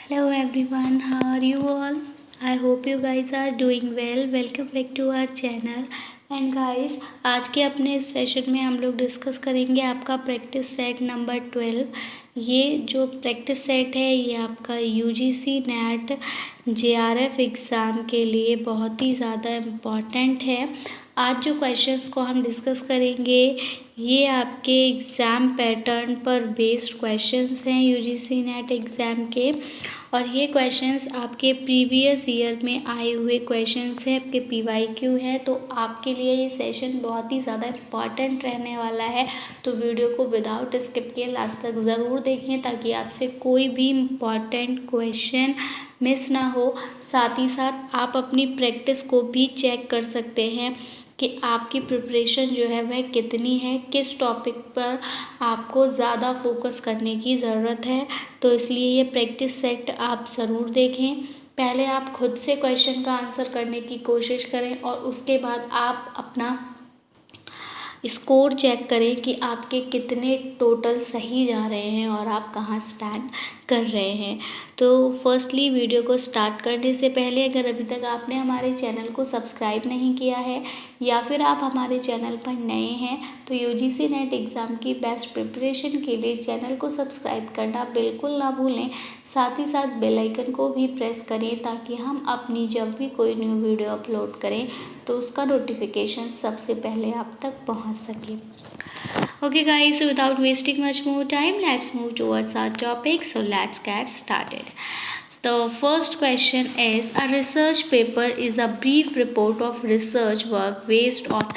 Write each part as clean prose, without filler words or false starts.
Hello everyone, how are you all? I hope you guys are doing well. Welcome back to our channel. And guys, आज के अपने इस session में हम लोग डिस्कस करेंगे आपका प्रैक्टिस सेट नंबर 12। ये जो प्रैक्टिस सेट है ये आपका यूजीसी नेट जेआरएफ एग्ज़ाम के लिए बहुत ही ज़्यादा इम्पॉर्टेंट है। आज जो क्वेश्चंस को हम डिस्कस करेंगे ये आपके एग्ज़ाम पैटर्न पर बेस्ड क्वेश्चंस हैं यूजीसी नेट एग्ज़ाम के, और ये क्वेश्चंस आपके प्रीवियस ईयर में आए हुए क्वेश्चंस हैं, आपके पीवाईक्यू हैं। तो आपके लिए ये सेशन बहुत ही ज़्यादा इम्पॉर्टेंट रहने वाला है। तो वीडियो को विदाउट स्किप किए लास्ट तक ज़रूर देखें ताकि आपसे कोई भी इम्पॉर्टेंट क्वेश्चन मिस ना हो। साथ ही साथ आप अपनी प्रैक्टिस को भी चेक कर सकते हैं कि आपकी प्रिपरेशन जो है वह कितनी है, किस टॉपिक पर आपको ज़्यादा फोकस करने की ज़रूरत है। तो इसलिए ये प्रैक्टिस सेट आप ज़रूर देखें। पहले आप खुद से क्वेश्चन का आंसर करने की कोशिश करें और उसके बाद आप अपना स्कोर चेक करें कि आपके कितने टोटल सही जा रहे हैं और आप कहाँ स्टैंड कर रहे हैं। तो फर्स्टली वीडियो को स्टार्ट करने से पहले अगर अभी तक आपने हमारे चैनल को सब्सक्राइब नहीं किया है या फिर आप हमारे चैनल पर नए हैं तो यूजीसी नेट एग्ज़ाम की बेस्ट प्रिपरेशन के लिए चैनल को सब्सक्राइब करना बिल्कुल ना भूलें। साथ ही साथ बेल आइकन को भी प्रेस करें ताकि हम अपनी जब भी कोई न्यू वीडियो अपलोड करें तो उसका नोटिफिकेशन सबसे पहले आप तक पहुंच सके। Okay guys, so without wasting much more time, let's move towards our topic. So let's get started. The first question is, a research paper is a brief report of research work based on।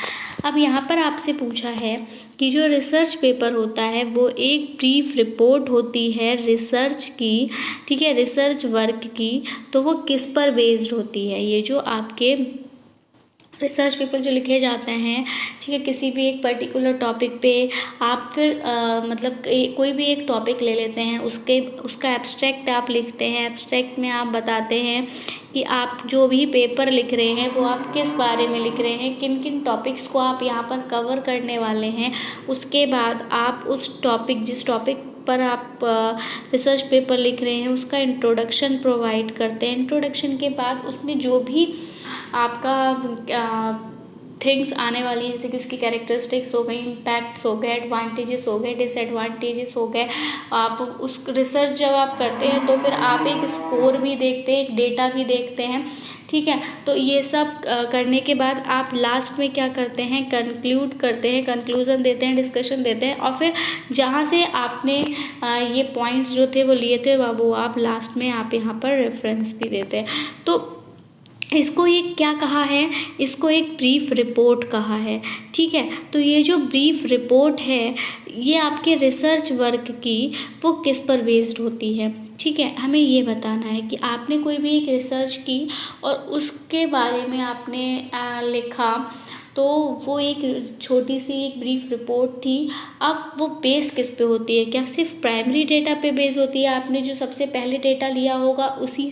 अब यहाँ पर आपसे पूछा है कि जो research paper होता है वो एक ब्रीफ रिपोर्ट होती है रिसर्च की, ठीक है, रिसर्च वर्क की। तो वो किस पर बेस्ड होती है? ये जो आपके रिसर्च पेपर जो लिखे जाते हैं, ठीक है, किसी भी एक पर्टिकुलर टॉपिक पे आप फिर मतलब कोई भी एक टॉपिक ले लेते हैं, उसका एब्स्ट्रैक्ट आप लिखते हैं। एब्स्ट्रैक्ट में आप बताते हैं कि आप जो भी पेपर लिख रहे हैं वो आप किस बारे में लिख रहे हैं, किन किन टॉपिक्स को आप यहाँ पर कवर करने वाले हैं। उसके बाद आप उस टॉपिक जिस टॉपिक पर आप रिसर्च पेपर लिख रहे हैं उसका इंट्रोडक्शन प्रोवाइड करते हैं। इंट्रोडक्शन के बाद उसमें जो भी आपका थिंग्स आने वाली, जैसे कि उसकी कैरेक्टरिस्टिक्स हो गई, इम्पैक्ट्स हो गए, एडवांटेजेस हो गए, डिसएडवांटेजेस हो गए। आप उस रिसर्च जब आप करते हैं तो फिर आप एक स्कोर भी देखते हैं, एक डेटा भी देखते हैं, ठीक है। तो ये सब करने के बाद आप लास्ट में क्या करते हैं, कंक्लूड करते हैं, कंक्लूज़न देते हैं, डिस्कशन देते हैं, और फिर जहाँ से आपने ये पॉइंट्स जो थे वो लिए थे वो आप लास्ट में आप यहाँ पर रेफरेंस भी देते हैं। तो इसको ये क्या कहा है, इसको एक ब्रीफ रिपोर्ट कहा है, ठीक है। तो ये जो ब्रीफ रिपोर्ट है ये आपके रिसर्च वर्क की वो किस पर बेस्ड होती है, ठीक है। हमें ये बताना है कि आपने कोई भी एक रिसर्च की और उसके बारे में आपने लिखा, तो वो एक छोटी सी एक ब्रीफ रिपोर्ट थी। अब वो बेस किस पे होती है? क्या सिर्फ प्राइमरी डेटा पे बेस होती है? आपने जो सबसे पहले डेटा लिया होगा उसी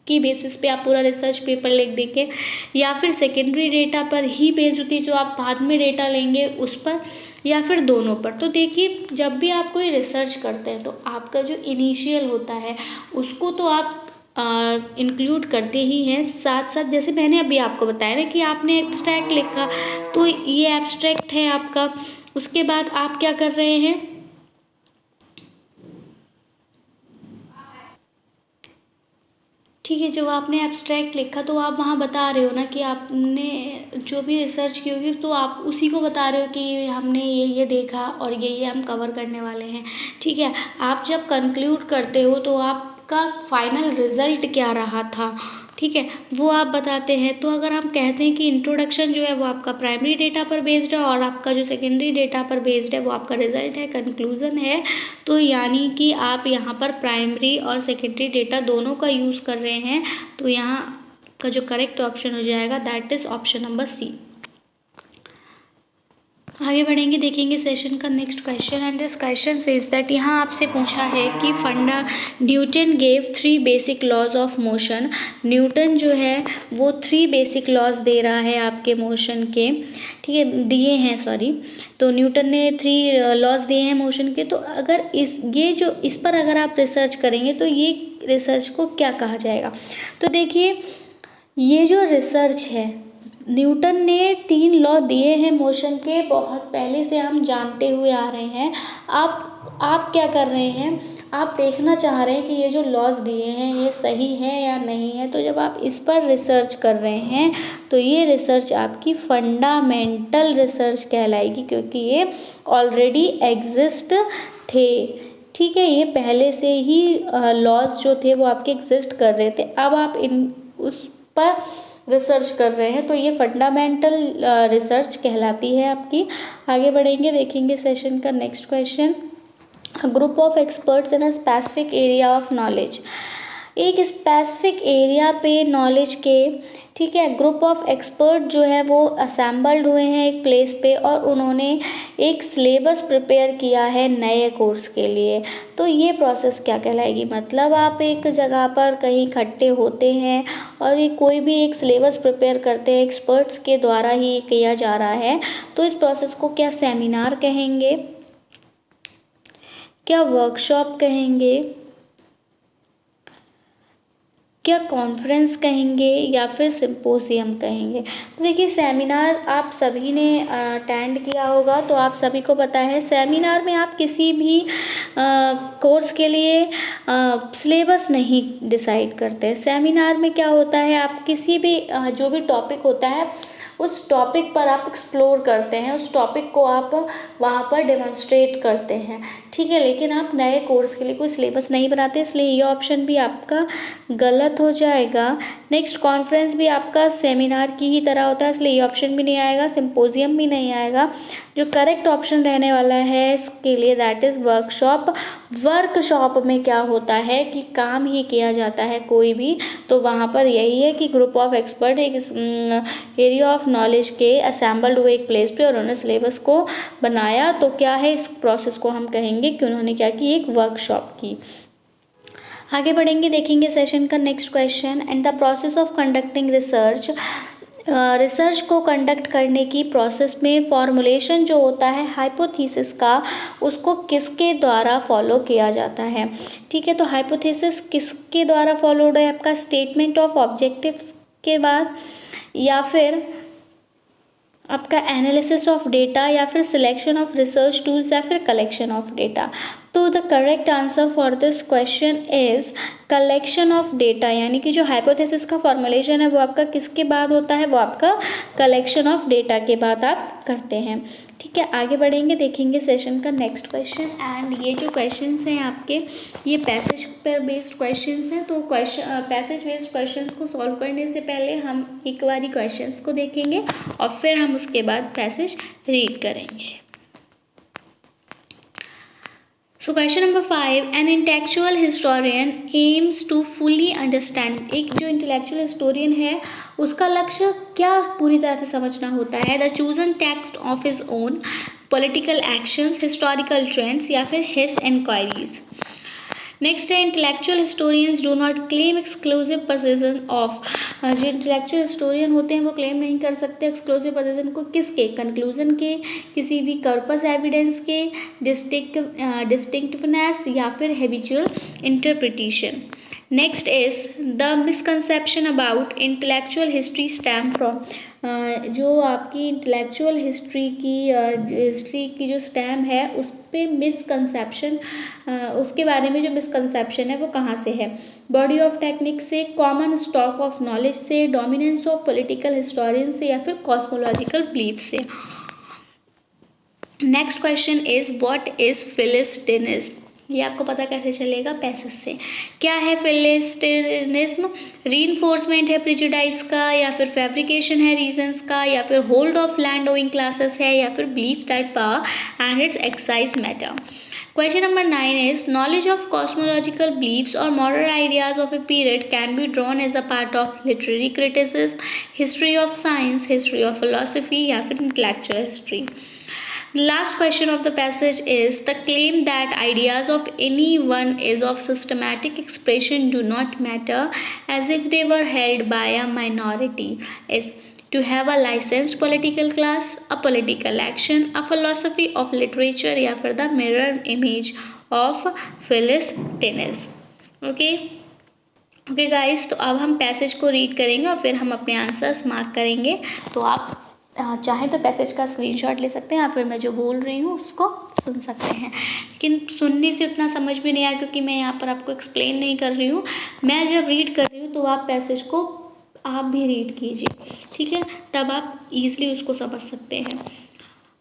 की बेसिस पे आप पूरा रिसर्च पेपर लिख देंगे, या फिर सेकेंडरी डेटा पर ही बेस्ड होती है जो आप बाद में डेटा लेंगे उस पर, या फिर दोनों पर? तो देखिए, जब भी आप कोई रिसर्च करते हैं तो आपका जो इनिशियल होता है उसको तो आप इंक्लूड करते ही हैं। साथ साथ जैसे मैंने अभी आपको बताया ना कि आपने एब्स्ट्रैक्ट लिखा तो ये एब्स्ट्रैक्ट है आपका। उसके बाद आप क्या कर रहे हैं, ठीक है, जो आपने एब्स्ट्रैक्ट लिखा तो आप वहाँ बता रहे हो ना कि आपने जो भी रिसर्च की होगी तो आप उसी को बता रहे हो कि हमने ये देखा और ये हम कवर करने वाले हैं, ठीक है। आप जब कंक्लूड करते हो तो आपका फाइनल रिज़ल्ट क्या रहा था, ठीक है, वो आप बताते हैं। तो अगर हम कहते हैं कि इंट्रोडक्शन जो है वो आपका प्राइमरी डेटा पर बेस्ड है और आपका जो सेकेंडरी डेटा पर बेस्ड है वो आपका रिजल्ट है, कंक्लूज़न है, तो यानी कि आप यहाँ पर प्राइमरी और सेकेंडरी डेटा दोनों का यूज़ कर रहे हैं। तो यहाँ का जो करेक्ट ऑप्शन हो जाएगा that is option number C. आगे बढ़ेंगे, देखेंगे सेशन का next question. And this question says that, यहाँ आपसे पूछा है कि Newton gave 3 basic laws of motion. Newton जो है वो 3 बेसिक लॉज दे रहा है आपके मोशन के, ठीक है, दिए हैं, सॉरी। तो न्यूटन ने 3 लॉज दिए हैं मोशन के। तो अगर इस पर अगर आप रिसर्च करेंगे तो ये रिसर्च को क्या कहा जाएगा? तो देखिए, ये जो रिसर्च है, न्यूटन ने 3 लॉ दिए हैं मोशन के, बहुत पहले से हम जानते हुए आ रहे हैं। आप क्या कर रहे हैं, आप देखना चाह रहे हैं कि ये जो लॉज दिए हैं ये सही है या नहीं है। तो जब आप इस पर रिसर्च कर रहे हैं तो ये रिसर्च आपकी फंडामेंटल रिसर्च कहलाएगी, क्योंकि ये ऑलरेडी एग्जिस्ट थे, ठीक है। ये पहले से ही लॉज जो थे वो आपके एग्जिस्ट कर रहे थे। अब आप उस पर रिसर्च कर रहे हैं, तो ये फंडामेंटल रिसर्च कहलाती है आपकी। आगे बढ़ेंगे, देखेंगे सेशन का next question. Group of experts in a specific area of knowledge. एक स्पेसिफिक एरिया पे नॉलेज के, ठीक है, ग्रुप ऑफ एक्सपर्ट जो है वो असेंबल्ड हुए हैं एक प्लेस पे, और उन्होंने एक सिलेबस प्रिपेयर किया है नए कोर्स के लिए। तो ये प्रोसेस क्या कहलाएगी? मतलब आप एक जगह पर कहीं इकट्ठे होते हैं और ये कोई भी एक सिलेबस प्रिपेयर करते हैं, एक्सपर्ट्स के द्वारा ही किया जा रहा है। तो इस प्रोसेस को क्या सेमिनार कहेंगे, क्या वर्कशॉप कहेंगे, क्या कॉन्फ्रेंस कहेंगे, या फिर सिंपोजियम कहेंगे? तो देखिए, सेमिनार आप सभी ने अटेंड किया होगा, तो आप सभी को पता है सेमिनार में आप किसी भी कोर्स के लिए सिलेबस नहीं डिसाइड करते। सेमिनार में क्या होता है, आप किसी भी जो भी टॉपिक होता है उस टॉपिक पर आप एक्सप्लोर करते हैं, उस टॉपिक को आप वहाँ पर डेमोन्स्ट्रेट करते हैं, ठीक है। लेकिन आप नए कोर्स के लिए कोई सिलेबस नहीं बनाते, इसलिए ये ऑप्शन भी आपका गलत हो जाएगा। नेक्स्ट, कॉन्फ्रेंस भी आपका सेमिनार की ही तरह होता है, इसलिए ये ऑप्शन भी नहीं आएगा, सिंपोजियम भी नहीं आएगा। जो करेक्ट ऑप्शन रहने वाला है इसके लिए, दैट इज़ वर्कशॉप। वर्कशॉप में क्या होता है कि काम ही किया जाता है कोई भी, तो वहाँ पर यही है कि ग्रुप ऑफ एक्सपर्ट एक एरिया ऑफ नॉलेज के असेंबल्ड हुए एक प्लेस पे और उन्होंने सिलेबस को बनाया। तो क्या है, इस प्रोसेस को हम कहेंगे कि उन्होंने क्या की, एक वर्कशॉप की। आगे बढ़ेंगे, देखेंगे सेशन का next question. And the process of conducting research. Research को कंडक्ट करने की प्रोसेस में फॉर्मुलेशन जो होता है हाइपोथेसिस का, उसको किसके द्वारा फॉलो किया जाता है, ठीक है। तो हाइपोथेसिस किसके द्वारा फॉलोड है? आपका स्टेटमेंट ऑफ ऑब्जेक्टिव्स के बाद, या फिर आपका एनालिसिस ऑफ डेटा, या फिर सिलेक्शन ऑफ रिसर्च टूल्स, या फिर कलेक्शन ऑफ डेटा। तो the correct answer for this question is collection of data, यानी कि जो हाइपोथेसिस का फॉर्मुलेशन है वो आपका किसके बाद होता है? वो आपका कलेक्शन ऑफ डेटा के बाद आप करते हैं, ठीक है। आगे बढ़ेंगे, देखेंगे सेशन का नेक्स्ट क्वेश्चन। एंड ये जो क्वेश्चंस हैं आपके, ये पैसेज पर बेस्ड क्वेश्चंस हैं। तो पैसेज बेस्ड क्वेश्चंस को सॉल्व करने से पहले हम एक बारी क्वेश्चंस को देखेंगे और फिर हम उसके बाद पैसेज रीड करेंगे। So question number 5, an intellectual historian aims to fully understand। एक जो intellectual historian है उसका लक्ष्य क्या पूरी तरह से समझना होता है? The chosen text of his own, political actions, historical trends, या फिर his enquiries। नेक्स्ट है, intellectual historians do not claim exclusive position of. जो इंटेलेक्चुअल हिस्टोरियन होते हैं वो क्लेम नहीं कर सकते एक्सक्लूसिव पोजीशन को, किसके? कंक्लूजन के, किसी भी कॉर्पस एविडेंस के, डिस्टिंक्टिवनेस, या फिर habitual interpretation. Next is the misconception about intellectual history stem from. जो आपकी इंटेलेक्चुअल हिस्ट्री की जो स्टैम है उस पे मिसकंसेप्शन, उसके बारे में जो मिसकंसेप्शन है वो कहाँ से है? बॉडी ऑफ टेक्निक से, कॉमन स्टॉक ऑफ नॉलेज से, डोमिनेंस ऑफ पॉलिटिकल हिस्टोरियन से, या फिर कॉस्मोलॉजिकल बिलीफ से। Next question is what is philistinism. ये आपको पता कैसे चलेगा? पैसेज से। क्या है फिलिस्टिनिज्म? रीइंफोर्समेंट है प्रिजुडाइज का, या फिर फैब्रिकेशन है रीजंस का, या फिर hold of land owing classes है, या फिर belief that power and it's excise matter. Question number 9 is knowledge of cosmological beliefs or moral ideas of a period can be drawn as a part of literary criticism, history of science, history of philosophy, या फिर intellectual history। The last question of the passage is the claim that ideas of anyone is of systematic expression do not matter as if they were held by a minority is to have a licensed political class, a political action, a philosophy of literature या फिर the mirror image of Philistines. Okay guys, तो अब हम passage को read करेंगे और फिर हम अपने आंसर्स मार्क करेंगे। तो आप चाहें तो पैसेज का स्क्रीनशॉट ले सकते हैं या फिर मैं जो बोल रही हूँ उसको सुन सकते हैं, लेकिन सुनने से उतना समझ में नहीं आया क्योंकि मैं यहाँ पर आपको एक्सप्लेन नहीं कर रही हूँ। मैं जब रीड कर रही हूँ तो आप पैसेज को आप भी रीड कीजिए, ठीक है, तब आप ईजिली उसको समझ सकते हैं।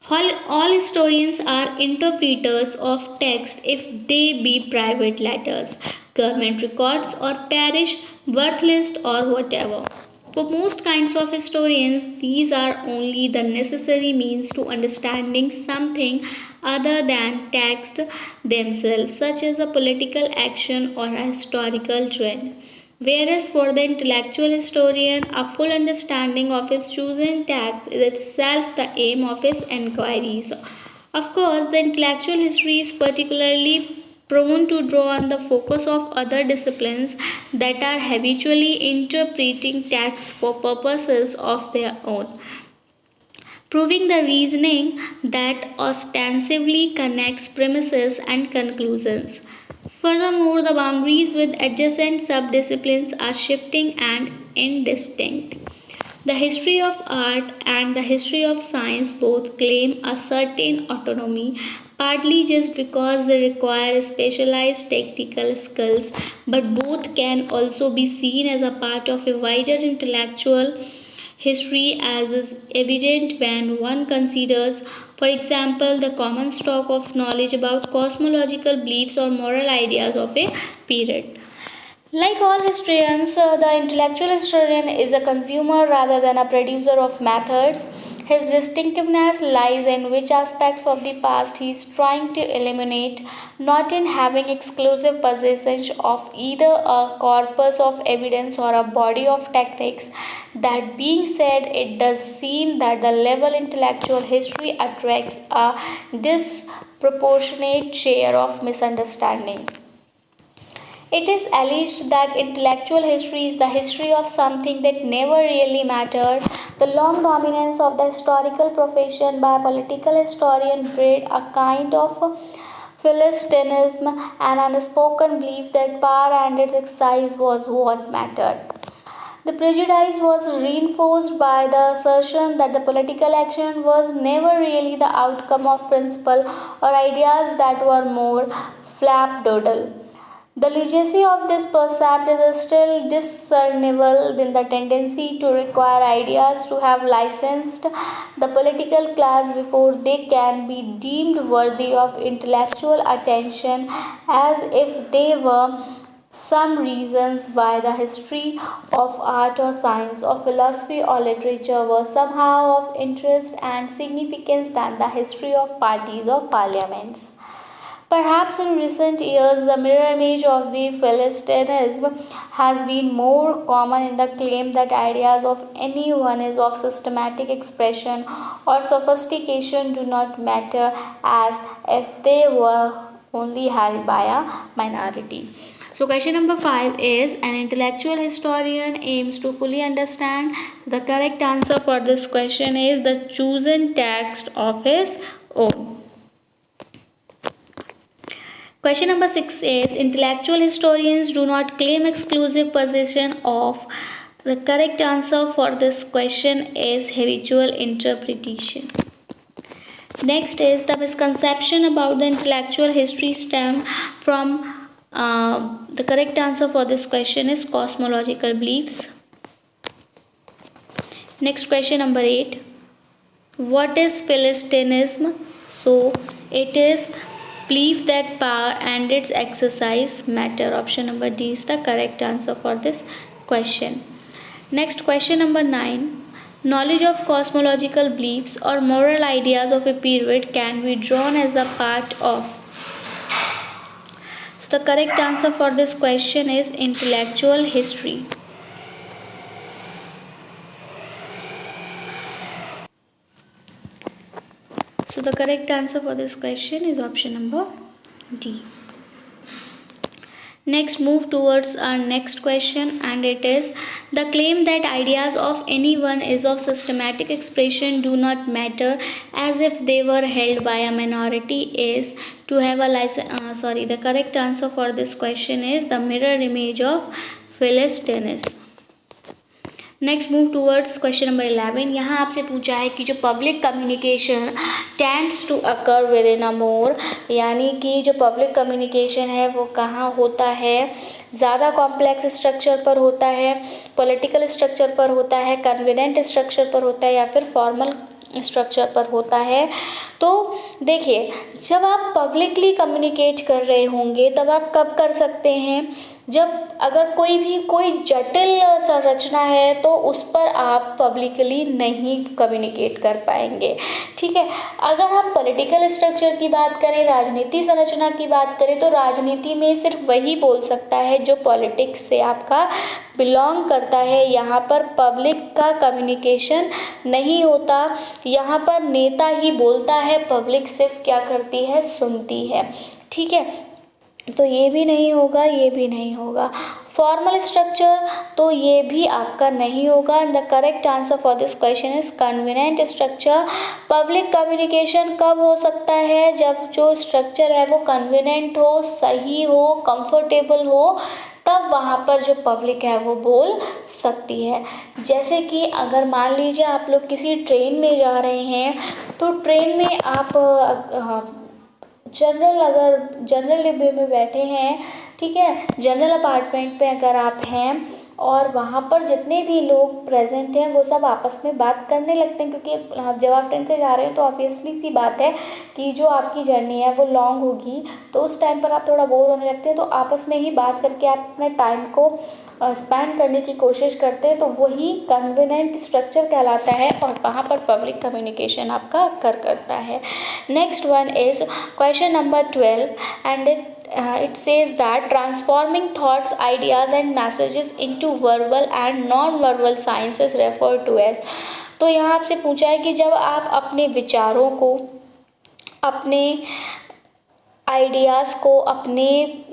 All historians are interpreters of text if they be private letters, government records, or parish birth list or whatever. For most kinds of historians, these are only the necessary means to understanding something other than text themselves, such as a political action or a historical trend. Whereas for the intellectual historian, a full understanding of his chosen text is itself the aim of his enquiries. Of course, the intellectual history is particularly prone to draw on the focus of other disciplines that are habitually interpreting texts for purposes of their own, proving the reasoning that ostensibly connects premises and conclusions. Furthermore, the boundaries with adjacent subdisciplines are shifting and indistinct. The history of art and the history of science both claim a certain autonomy, partly just because they require specialized technical skills, but both can also be seen as a part of a wider intellectual history, as is evident when one considers, for example, the common stock of knowledge about cosmological beliefs or moral ideas of a period. Like all historians, the intellectual historian is a consumer rather than a producer of methods. His distinctiveness lies in which aspects of the past he is trying to eliminate, not in having exclusive possession of either a corpus of evidence or a body of techniques. That being said, it does seem that the level intellectual history attracts a disproportionate share of misunderstanding. It is alleged that intellectual history is the history of something that never really mattered. The long dominance of the historical profession by a political historian bred a kind of Philistinism and unspoken belief that power and its exercise was what mattered. The prejudice was reinforced by the assertion that the political action was never really the outcome of principle or ideas that were more flapdoodle. The legacy of this percept is still discernible in the tendency to require ideas to have licensed the political class before they can be deemed worthy of intellectual attention, as if they were some reasons why the history of art or science or philosophy or literature was somehow of interest and significance than the history of parties or parliaments. Perhaps in recent years, the mirror image of the Philistinism has been more common in the claim that ideas of anyone is of systematic expression or sophistication do not matter, as if they were only held by a minority. So question number 5 is, an intellectual historian aims to fully understand. The correct answer for this question is the chosen text of his own. Question number 6 is, intellectual historians do not claim exclusive possession of. The correct answer for this question is habitual interpretation. Next is, the misconception about the intellectual history stem from. The correct answer for this question is cosmological beliefs. Next question number 8. What is Philistinism? So it is belief that power and its exercise matter. Option number D is the correct answer for this question. Next question number 9. Knowledge of cosmological beliefs or moral ideas of a period can be drawn as a part of. So the correct answer for this question is intellectual history. So the correct answer for this question is option number D. Next, move towards our next question, and it is the claim that ideas of anyone is of systematic expression do not matter as if they were held by a minority is to have a license. The correct answer for this question is the mirror image of Philistines. Next move towards question number 11. यहाँ आपसे पूछा है कि जो public communication tends to occur within a more, यानी कि जो public communication है वो कहाँ होता है, ज़्यादा कॉम्प्लेक्स स्ट्रक्चर पर होता है, पॉलिटिकल स्ट्रक्चर पर होता है, कन्वीनिएंट स्ट्रक्चर पर होता है, या फिर फॉर्मल स्ट्रक्चर पर होता है. तो देखिए, जब आप पब्लिकली कम्युनिकेट कर रहे होंगे तब आप कब कर सकते हैं, जब अगर कोई जटिल संरचना है तो उस पर आप पब्लिकली नहीं कम्युनिकेट कर पाएंगे. ठीक है, अगर हम पॉलिटिकल स्ट्रक्चर की बात करें, राजनीति संरचना की बात करें, तो राजनीति में सिर्फ वही बोल सकता है जो पॉलिटिक्स से आपका बिलोंग करता है. यहाँ पर पब्लिक का कम्युनिकेशन नहीं होता, यहाँ पर नेता ही बोलता है, पब्लिक सिर्फ क्या करती है, सुनती है. ठीक है, तो ये भी नहीं होगा, ये भी नहीं होगा. फॉर्मल स्ट्रक्चर तो ये भी आपका नहीं होगा. The correct answer for this question is convenient structure. Public communication कब हो सकता है, जब जो स्ट्रक्चर है वो कन्वीनिएंट हो, सही हो, कंफर्टेबल हो, तब वहाँ पर जो पब्लिक है वो बोल सकती है. जैसे कि अगर मान लीजिए आप लोग किसी ट्रेन में जा रहे हैं, तो ट्रेन में आप जनरल डिब्बे में बैठे हैं, ठीक है, जनरल अपार्टमेंट पे अगर आप हैं और वहाँ पर जितने भी लोग प्रेजेंट हैं वो सब आपस में बात करने लगते हैं, क्योंकि जब आप ट्रेन से जा रहे हो तो ऑब्वियसली सी बात है कि जो आपकी जर्नी है वो लॉन्ग होगी, तो उस टाइम पर आप थोड़ा बोर होने लगते हैं, तो आपस में ही बात करके आप अपने टाइम को स्पेंड करने की कोशिश करते हैं, तो वही कन्वीनिएंट स्ट्रक्चर कहलाता है और वहाँ पर पब्लिक कम्युनिकेशन आपका करता है. Next one is question number 12 and it says that transforming thoughts, ideas and messages into verbal and non-verbal signs is referred to as. तो यहाँ आपसे पूछा है कि जब आप अपने विचारों को, अपने आइडियाज़ को, अपने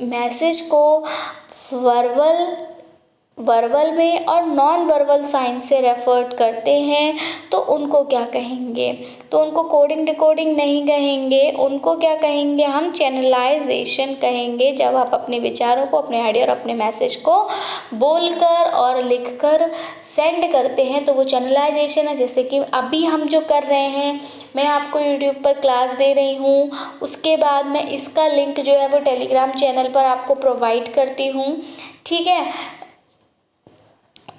मैसेज को वर्बल में और नॉन वर्बल साइन से रेफर करते हैं तो उनको क्या कहेंगे, तो उनको कोडिंग डिकोडिंग नहीं कहेंगे, उनको क्या कहेंगे, हम चैनलाइजेशन कहेंगे. जब आप अपने विचारों को, अपने आइडिया और अपने मैसेज को बोलकर और लिखकर सेंड करते हैं तो वो चैनलाइजेशन है. जैसे कि अभी हम जो कर रहे हैं, मैं आपको यूट्यूब पर क्लास दे रही हूँ, उसके बाद मैं इसका लिंक जो है वो टेलीग्राम चैनल पर आपको प्रोवाइड करती हूँ. ठीक है,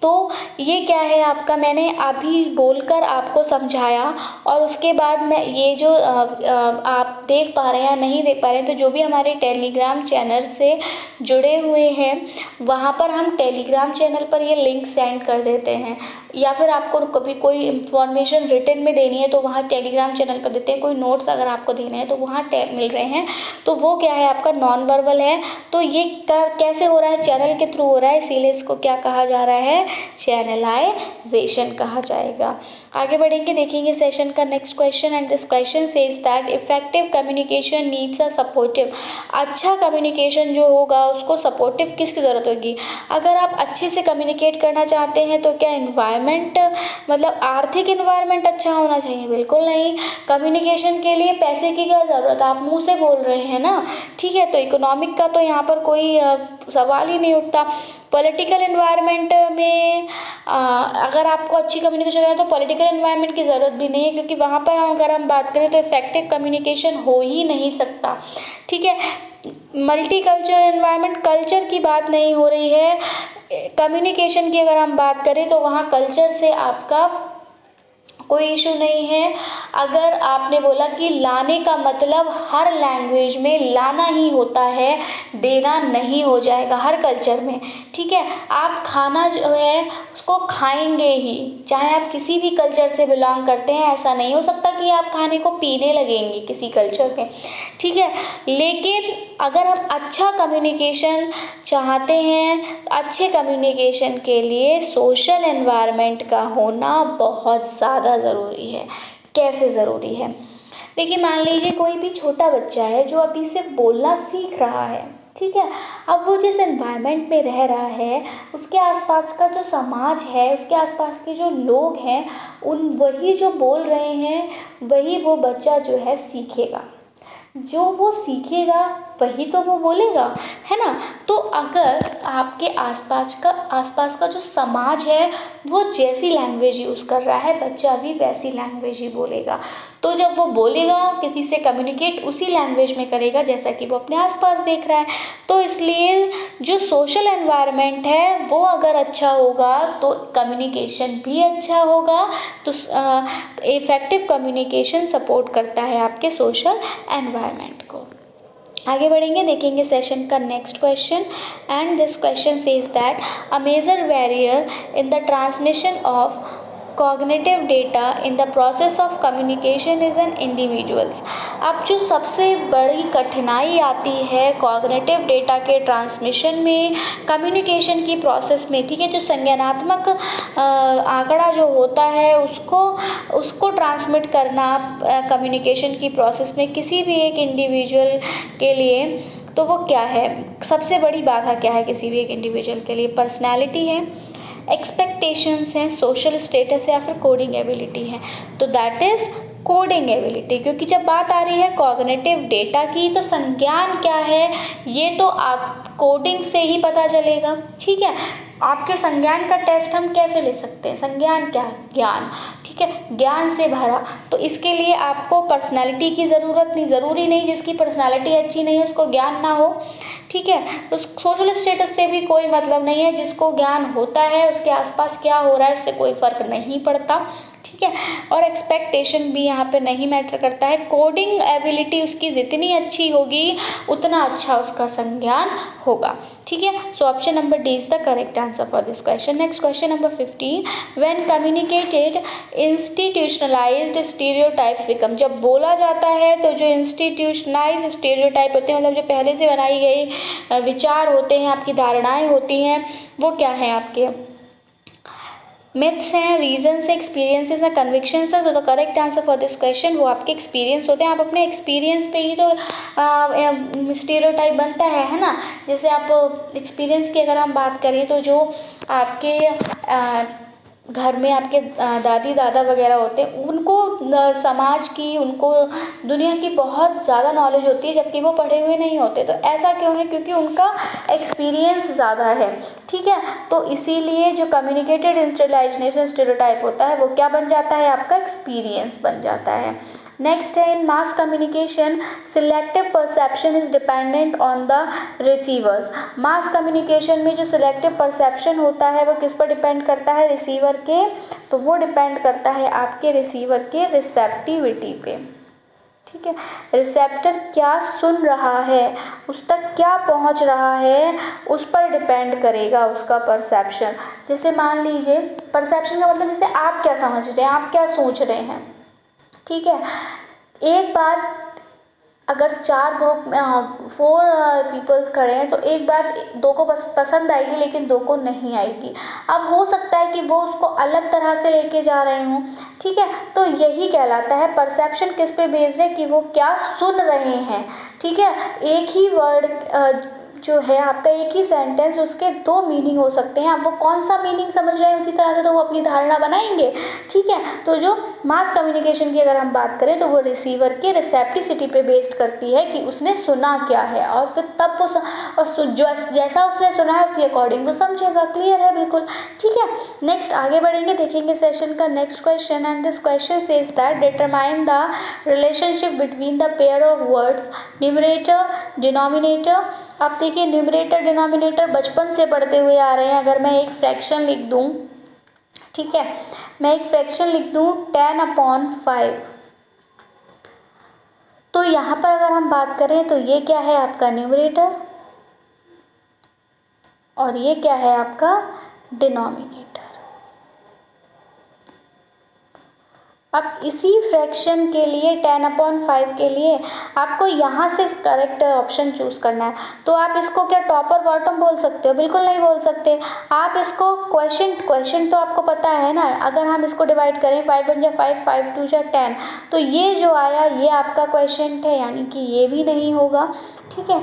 तो ये क्या है आपका, मैंने अभी बोलकर आपको समझाया और उसके बाद मैं ये जो आप देख पा रहे हैं या नहीं देख पा रहे हैं, तो जो भी हमारे टेलीग्राम चैनल से जुड़े हुए हैं वहाँ पर हम टेलीग्राम चैनल पर ये लिंक सेंड कर देते हैं, या फिर आपको कभी कोई इन्फॉर्मेशन रिटन में देनी है तो वहाँ टेलीग्राम चैनल पर देते हैं, कोई नोट्स अगर आपको देने हैं तो वहाँ मिल रहे हैं, तो वो क्या है आपका नॉन वर्बल है. तो ये कैसे हो रहा है, चैनल के थ्रू हो रहा है, इसीलिए इसको क्या कहा जा रहा है, चैनलाइजेशन कहा जाएगा. आगे बढ़ेंगे, देखेंगे सेशन का next question and this question says that effective communication needs a supportive. अच्छा कम्युनिकेशन जो होगा उसको सपोर्टिव किसकी ज़रूरत होगी. अगर आप अच्छे से कम्युनिकेट करना चाहते हैं तो क्या इन्वायरमेंट, मतलब आर्थिक इन्वायरमेंट अच्छा होना चाहिए, बिल्कुल नहीं. कम्युनिकेशन के लिए पैसे की क्या ज़रूरत, आप मुंह से बोल रहे हैं ना, ठीक है, तो इकोनॉमिक का तो यहाँ पर कोई सवाल ही नहीं उठता. पॉलिटिकल इन्वायरमेंट में अगर आपको अच्छी कम्युनिकेशन करना है तो पॉलिटिकल इन्वायरमेंट की ज़रूरत भी नहीं है, क्योंकि वहाँ पर अगर हम बात करें तो इफेक्टिव कम्युनिकेशन हो ही नहीं सकता. ठीक है, मल्टी कल्चर इन्वायरमेंट, कल्चर की बात नहीं हो रही है, कम्युनिकेशन की अगर हम बात करें तो वहाँ कल्चर से आपका कोई इशू नहीं है. अगर आपने बोला कि लाने का मतलब हर लैंग्वेज में लाना ही होता है, देना नहीं हो जाएगा हर कल्चर में. ठीक है, आप खाना जो है उसको खाएंगे ही, चाहे आप किसी भी कल्चर से बिलोंग करते हैं. ऐसा नहीं हो सकता कि आप खाने को पीने लगेंगे किसी कल्चर में. ठीक है, लेकिन अगर हम अच्छा कम्युनिकेशन चाहते हैं, अच्छे कम्युनिकेशन के लिए सोशल एनवायरनमेंट का होना बहुत ज़्यादा ज़रूरी है. कैसे ज़रूरी है, देखिए, मान लीजिए कोई भी छोटा बच्चा है जो अभी से बोलना सीख रहा है, ठीक है। अब वो जिस एनवायरनमेंट में रह रहा है, उसके आसपास का जो समाज है, उसके आसपास के जो लोग हैं, उन वही जो बोल रहे हैं वही वो बच्चा जो है सीखेगा। जो वो सीखेगा वही तो वो बोलेगा, है ना। तो अगर आपके आसपास का जो समाज है वो जैसी लैंग्वेज यूज़ कर रहा है, बच्चा भी वैसी लैंग्वेज ही बोलेगा। तो जब वो बोलेगा, किसी से कम्युनिकेट उसी लैंग्वेज में करेगा जैसा कि वो अपने आसपास देख रहा है। तो इसलिए जो सोशल एनवायरनमेंट है वो अगर अच्छा होगा तो कम्युनिकेशन भी अच्छा होगा। तो इफ़ेक्टिव कम्युनिकेशन सपोर्ट करता है आपके सोशल एनवायरनमेंट को। आगे बढ़ेंगे, देखेंगे सेशन का next question. And this question says that a major barrier in the transmission of cognitive data in the process of communication is an individuals. अब जो सबसे बड़ी कठिनाई आती है कॉग्निटिव डेटा के ट्रांसमिशन में, कम्युनिकेशन की प्रोसेस में, ठीक है, जो संज्ञानात्मक आंकड़ा जो होता है उसको ट्रांसमिट करना कम्युनिकेशन की प्रोसेस में किसी भी एक इंडिविजुअल के लिए, तो वो क्या है, सबसे बड़ी बाधा क्या है किसी भी एक इंडिविजुअल के लिए? पर्सनैलिटी है, एक्सपेक्टेशंस हैं, सोशल स्टेटस है, या फिर कोडिंग एबिलिटी है। तो दैट इज़ कोडिंग एबिलिटी। क्योंकि जब बात आ रही है कॉग्निटिव डेटा की, तो संज्ञान क्या है ये तो आप कोडिंग से ही पता चलेगा, ठीक है। आपके संज्ञान का टेस्ट हम कैसे ले सकते हैं? संज्ञान क्या है? ज्ञान, ठीक है, ज्ञान से भरा। तो इसके लिए आपको पर्सनालिटी की ज़रूरत नहीं, ज़रूरी नहीं जिसकी पर्सनालिटी अच्छी नहीं है उसको ज्ञान ना हो, ठीक है। तो सोशल स्टेटस से भी कोई मतलब नहीं है, जिसको ज्ञान होता है उसके आसपास क्या हो रहा है उससे कोई फ़र्क नहीं पड़ता, ठीक है। और एक्सपेक्टेशन भी यहाँ पे नहीं मैटर करता है। कोडिंग एबिलिटी उसकी जितनी अच्छी होगी उतना अच्छा उसका संज्ञान होगा, ठीक है। So option number D is the correct answer for this question. Next question number 15, when communicated institutionalised stereotypes become. जब बोला जाता है तो जो इंस्टीट्यूशनलाइज्ड स्टीरियोटाइप होते हैं, मतलब जो पहले से बनाई गई विचार होते हैं, आपकी धारणाएं होती हैं, वो क्या हैं? आपके मिथ्स हैं, रीजन्स हैं, एक्सपीरियंसेस हैं, कन्विक्शंस हैं। तो the correct answer for this question वो आपके एक्सपीरियंस होते हैं। आप अपने एक्सपीरियंस पे ही तो स्टीरियोटाइप बनता है ना। जैसे आप एक्सपीरियंस की अगर हम बात करें तो जो आपके घर में आपके दादी दादा वगैरह होते हैं, उनको समाज की, उनको दुनिया की बहुत ज़्यादा नॉलेज होती है, जबकि वो पढ़े हुए नहीं होते। तो ऐसा क्यों है? क्योंकि उनका एक्सपीरियंस ज़्यादा है, ठीक है। तो इसीलिए जो कम्युनिकेटेड इंस्टीट्यूशनलाइज्ड स्टीरियोटाइप होता है वो क्या बन जाता है? आपका एक्सपीरियंस बन जाता है। नेक्स्ट है, in mass communication selective perception is dependent on the receivers. Mass communication में जो सिलेक्टिव परसेप्शन होता है वो किस पर डिपेंड करता है? रिसीवर के। तो वो डिपेंड करता है आपके रिसीवर के रिसेप्टिविटी पे, ठीक है। रिसेप्टर क्या सुन रहा है, उस तक क्या पहुंच रहा है, उस पर डिपेंड करेगा उसका परसेप्शन। जैसे मान लीजिए, परसेप्शन का मतलब जैसे आप क्या समझ रहे हैं, आप क्या सोच रहे हैं, ठीक है। एक बात अगर 4 ग्रुप में 4 पीपल्स खड़े हैं तो एक बात 2 को पसंद आएगी लेकिन 2 को नहीं आएगी। अब हो सकता है कि वो उसको अलग तरह से लेके जा रहे हों, ठीक है। तो यही कहलाता है परसेप्शन किस पे बेस्ड है कि वो क्या सुन रहे हैं, ठीक है। एक ही वर्ड जो है आपका, एक ही सेंटेंस, उसके 2 मीनिंग हो सकते हैं। अब वो कौन सा मीनिंग समझ रहे हैं उसी तरह से तो वो अपनी धारणा बनाएंगे, ठीक है। तो जो मास कम्युनिकेशन की अगर हम बात करें तो वो रिसीवर के रिसेप्टिसिटी पे बेस्ड करती है कि उसने सुना क्या है, और फिर तब वो जैसा उसने सुना है उसके अकॉर्डिंग वो समझेगा। क्लियर है? बिल्कुल, ठीक है। नेक्स्ट आगे बढ़ेंगे, देखेंगे सेशन का next question. And this question says that determine the relationship between the pair of words numerator denominator. आप देखिए, न्यूमरेटर डिनोमिनेटर बचपन से पढ़ते हुए आ रहे हैं। अगर मैं एक फ्रैक्शन लिख दूं, ठीक है, मैं एक फ्रैक्शन लिख दूं 10/5, तो यहाँ पर अगर हम बात करें तो ये क्या है? आपका न्यूमरेटर, और ये क्या है? आपका डिनोमिनेटर। अब इसी फ्रैक्शन के लिए 10/5 के लिए आपको यहाँ से करेक्ट ऑप्शन चूज करना है। तो आप इसको क्या टॉप और बॉटम बोल सकते हो? बिल्कुल नहीं बोल सकते। आप इसको क्वेश्चन तो आपको पता है ना, अगर हम इसको डिवाइड करें 5 1 जा 5, 5 2 जा 10, तो ये जो आया ये आपका क्वेश्चन है, यानी कि ये भी नहीं होगा। ठीक है,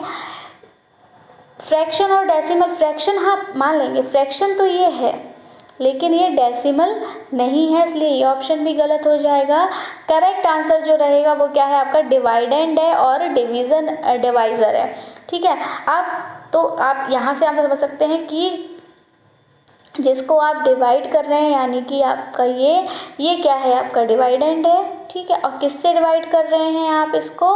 फ्रैक्शन और डेसिमल, फ्रैक्शन हाँ मान लेंगे, फ्रैक्शन तो ये है लेकिन ये डेसिमल नहीं है, इसलिए ये ऑप्शन भी गलत हो जाएगा। करेक्ट आंसर जो रहेगा वो क्या है आपका? डिवाइडेंड है और डिवाइजर है। ठीक है, आप यहाँ से आप समझ सकते हैं कि जिसको आप डिवाइड कर रहे हैं यानी कि आपका ये क्या है? आपका डिवाइडेंड है। ठीक है, और किससे डिवाइड कर रहे हैं? आप इसको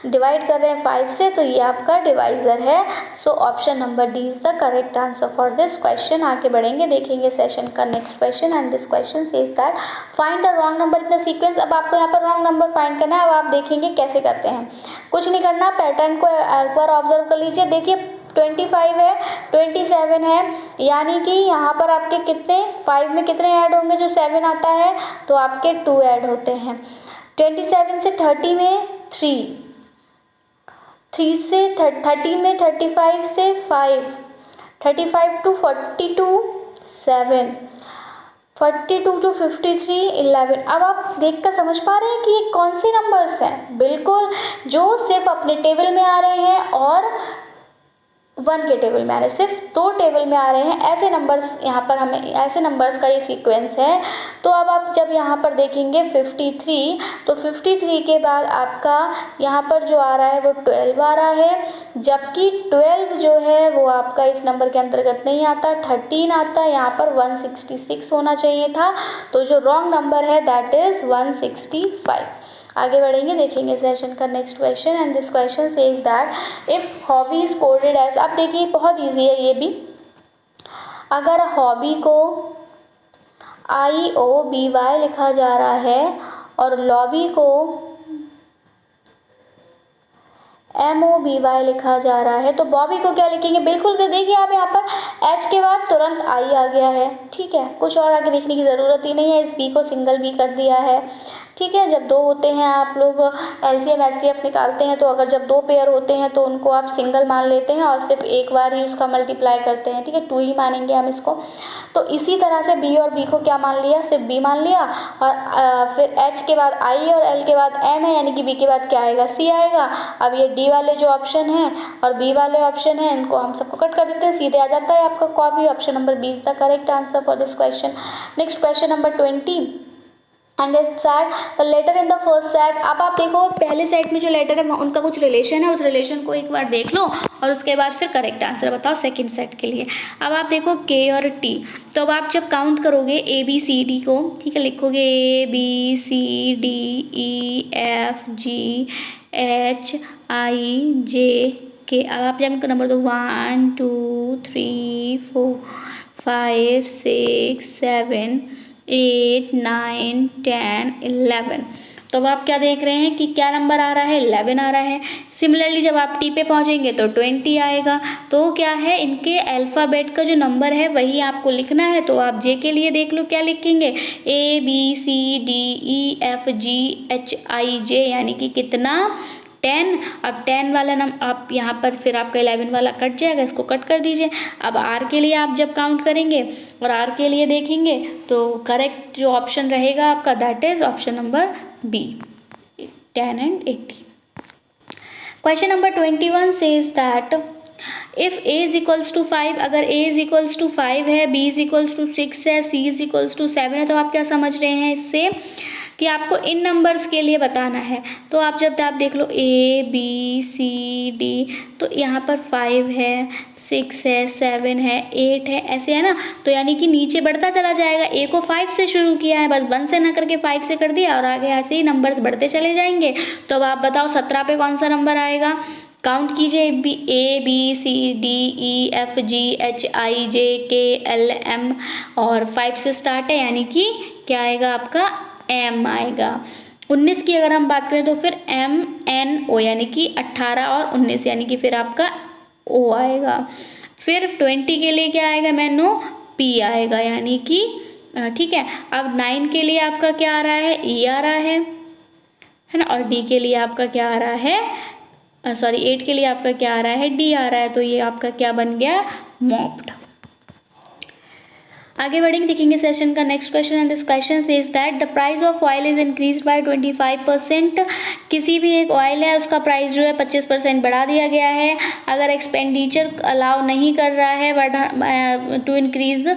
डिवाइड कर रहे हैं 5 से, तो ये आपका डिवाइजर है। So option number D is the correct answer for this question. आगे बढ़ेंगे, देखेंगे सेशन का next question, and this question says that find the wrong number in the sequence. अब आपको यहाँ पर रॉन्ग नंबर फाइंड करना है। अब आप देखेंगे कैसे करते हैं। कुछ नहीं करना, पैटर्न को एक बार ऑब्जर्व कर लीजिए। देखिए 25 है, 27 है, यानी कि यहाँ पर आपके कितने 5 में कितने ऐड होंगे? जो 7 आता है तो आपके 2 ऐड होते हैं। 27 से 30 में 3 से 13 में 35 से 5, 35 to 42 7, 42 to 53 11। अब आप देखकर समझ पा रहे हैं कि ये कौन से नंबर्स हैं? बिल्कुल जो सिर्फ अपने टेबल में आ रहे हैं और 1 के टेबल में आ रहे हैं, सिर्फ 2 टेबल में आ रहे हैं, ऐसे नंबर्स यहाँ पर हमें, ऐसे नंबर्स का ये सीक्वेंस है। तो अब आप जब यहाँ पर देखेंगे 53, तो 53 के बाद आपका यहाँ पर जो आ रहा है वो 12 आ रहा है, जबकि 12 जो है वो आपका इस नंबर के अंतर्गत नहीं आता, 13 आता है। यहाँ पर 166 होना चाहिए था, तो जो रॉन्ग नंबर है दैट इज़ 165। आगे बढ़ेंगे, देखेंगे सेशन का next question, and this question says that if hobby is coded as. अब देखिए बहुत इजी है ये भी। अगर हॉबी को IOBY लिखा जा रहा है और लॉबी को MOBY लिखा जा रहा है, तो बॉबी को क्या लिखेंगे? बिल्कुल, तो देखिए आप यहाँ पर H के बाद तुरंत I आ गया है। ठीक है, कुछ और आगे देखने की ज़रूरत ही नहीं है, इस B को सिंगल B कर दिया है। ठीक है, जब 2 होते हैं आप लोग LCM HCF निकालते हैं, तो अगर जब 2 पेयर होते हैं तो उनको आप सिंगल मान लेते हैं और सिर्फ एक बार ही उसका मल्टीप्लाई करते हैं। ठीक है, 2 ही मानेंगे हम इसको। तो इसी तरह से B और B को क्या मान लिया? सिर्फ B मान लिया, और फिर H के बाद I और L के बाद M है, यानी कि B के बाद क्या आएगा? C आएगा। अब ये D वाले जो ऑप्शन है और B वाले ऑप्शन है, इनको हम सबको कट कर देते हैं, सीधे आ जाता है आपका copy. Option number B is the correct answer for this question. Next question number 20, and is set the letter in the first set. अब आप देखो पहले सेट में जो लेटर है उनका कुछ रिलेशन है, उस रिलेशन को एक बार देख लो और उसके बाद फिर करेक्ट आंसर बताओ सेकंड सेट के लिए। अब आप देखो K और T, तो अब आप जब काउंट करोगे ABCD को, ठीक है, लिखोगे ABCDEFGHIJK। अब आप जब इनको नंबर दो 1 2 3 4 5 6 7 8 9 10 11। तो अब आप क्या देख रहे हैं कि क्या नंबर आ रहा है? 11 आ रहा है। सिमिलरली जब आप टी पे पहुंचेंगे तो 20 आएगा। तो क्या है, इनके अल्फ़ाबेट का जो नंबर है वही आपको लिखना है। तो आप जे के लिए देख लो क्या लिखेंगे? ABCDEFGHIJ, यानी कि कितना? 10। अब 10 वाला आप यहाँ पर फिर आपका 11 वाला कट जाएगा, इसको कट कर दीजिए। अब R के लिए आप जब काउंट करेंगे और R के लिए देखेंगे तो करेक्ट जो ऑप्शन रहेगा आपका that is option number B, 10 and 18। Question number 21 says that if A is equals to 5, अगर A इज इक्वल्स टू 5 है, B इज इक्वल्स टू 6 है, C इज इक्वल्स टू 7 है, तो आप क्या समझ रहे हैं इससे कि आपको इन नंबर्स के लिए बताना है। तो आप जब आप देख लो ABCD, तो यहाँ पर 5 है, 6 है, 7 है, 8 है, ऐसे है ना। तो यानी कि नीचे बढ़ता चला जाएगा। A को 5 से शुरू किया है, बस 1 से ना करके 5 से कर दिया और आगे ऐसे ही नंबर्स बढ़ते चले जाएंगे। तो अब आप बताओ 17 पे कौन सा नंबर आएगा? काउंट कीजिए ABCDEFGHIJKLM और 5 से स्टार्ट है, यानी कि क्या आएगा आपका? M आएगा। 19 की अगर हम बात करें तो फिर MNO, यानी कि 18 और 19, यानी कि फिर आपका O आएगा। फिर 20 के लिए क्या आएगा? मैनो P आएगा, यानी कि ठीक है। अब 9 के लिए आपका क्या आ रहा है, ई आ रहा है ना, और डी के लिए आपका क्या आ रहा है, सॉरी 8 के लिए आपका क्या आ रहा है, डी आ रहा है। तो ये आपका क्या बन गया, मॉप्ड। आगे बढ़ेंगे, देखेंगे सेशन का next question and this question is that the price of oil is increased by 25%। किसी भी एक ऑयल है उसका प्राइस जो है 25% बढ़ा दिया गया है। अगर एक्सपेंडिचर अलाउ नहीं कर रहा है टू इंक्रीज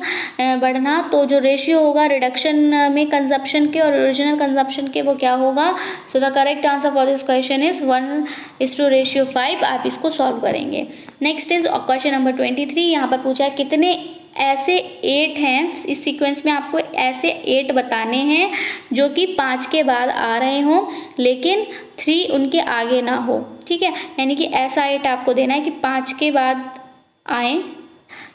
बढ़ना, तो जो रेशियो होगा रिडक्शन में कंजप्शन के और ओरिजिनल कंजप्शन के, वो क्या होगा। So the correct answer for this question is 1:5। आप इसको सॉल्व करेंगे। Next is question number 23। यहाँ पर पूछा है कितने ऐसे 8 हैं, इस सीक्वेंस में आपको ऐसे 8 बताने हैं जो कि 5 के बाद आ रहे हों लेकिन 3 उनके आगे ना हो। ठीक है, यानी कि ऐसा 8 आपको देना है कि 5 के बाद आए,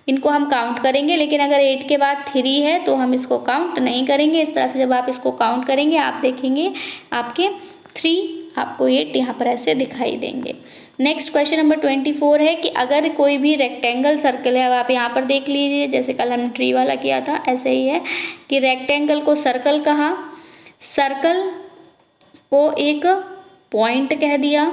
इनको हम काउंट करेंगे, लेकिन अगर 8 के बाद 3 है तो हम इसको काउंट नहीं करेंगे। इस तरह से जब आप इसको काउंट करेंगे आप देखेंगे आपके 3 आपको 8 यहाँ पर ऐसे दिखाई देंगे। नेक्स्ट क्वेश्चन नंबर 24 है कि अगर कोई भी रेक्टेंगल सर्कल है, अब आप यहाँ पर देख लीजिए, जैसे कल हमने ट्री वाला किया था ऐसे ही है कि रेक्टेंगल को सर्कल कहा, सर्कल को एक पॉइंट कह दिया,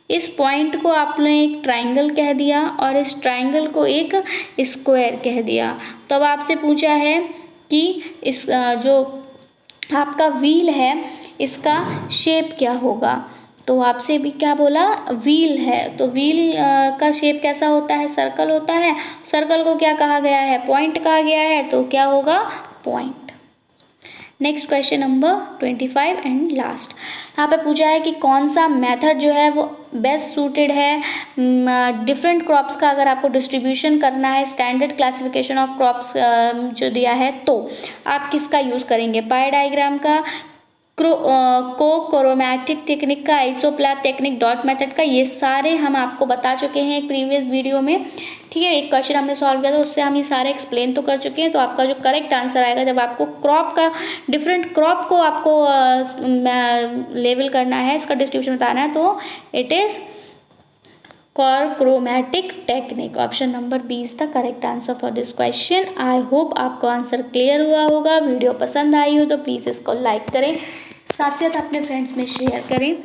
इस पॉइंट को आपने एक ट्राइंगल कह दिया और इस ट्राइंगल को एक स्क्वायर कह दिया। तो अब आपसे पूछा है कि इस जो आपका व्हील है इसका शेप क्या होगा। तो आपसे भी क्या बोला, व्हील है, तो व्हील का शेप कैसा होता है, सर्कल होता है। सर्कल को क्या कहा गया है, पॉइंट कहा गया है, तो क्या होगा, point. Next question number 25 and last. यहाँ पे पूछा है कि कौन सा मेथड जो है वो बेस्ट सूटेड है डिफरेंट क्रॉप्स का, अगर आपको डिस्ट्रीब्यूशन करना है, स्टैंडर्ड क्लासिफिकेशन ऑफ क्रॉप्स जो दिया है, तो आप किसका यूज़ करेंगे, पाई डायग्राम का, क्रोमैटिक टेक्निक का, आइसोप्लाथ टेक्निक, डॉट मेथड का। ये सारे हम आपको बता चुके हैं एक प्रीवियस वीडियो में। ठीक है, एक क्वेश्चन हमने सॉल्व किया था उससे हम ये सारे एक्सप्लेन तो कर चुके हैं। तो आपका जो करेक्ट आंसर आएगा, जब आपको क्रॉप का डिफरेंट क्रॉप को आपको लेवल करना है, इसका डिस्ट्रीब्यूशन बताना है, तो it is chromatic technique. Option number 20 the correct answer for this question. I hope आपको आंसर क्लियर हुआ होगा। वीडियो पसंद आई हो तो प्लीज़ इसको लाइक करें, साथ ही साथ अपने फ्रेंड्स में शेयर करें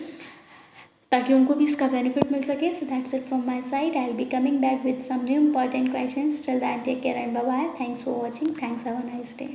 ताकि उनको भी इसका बेनिफिट मिल सके। So that's it from my side. I will be coming back with some new important questions. Till then take care and bye bye. Thanks for watching. Thanks, have a nice day.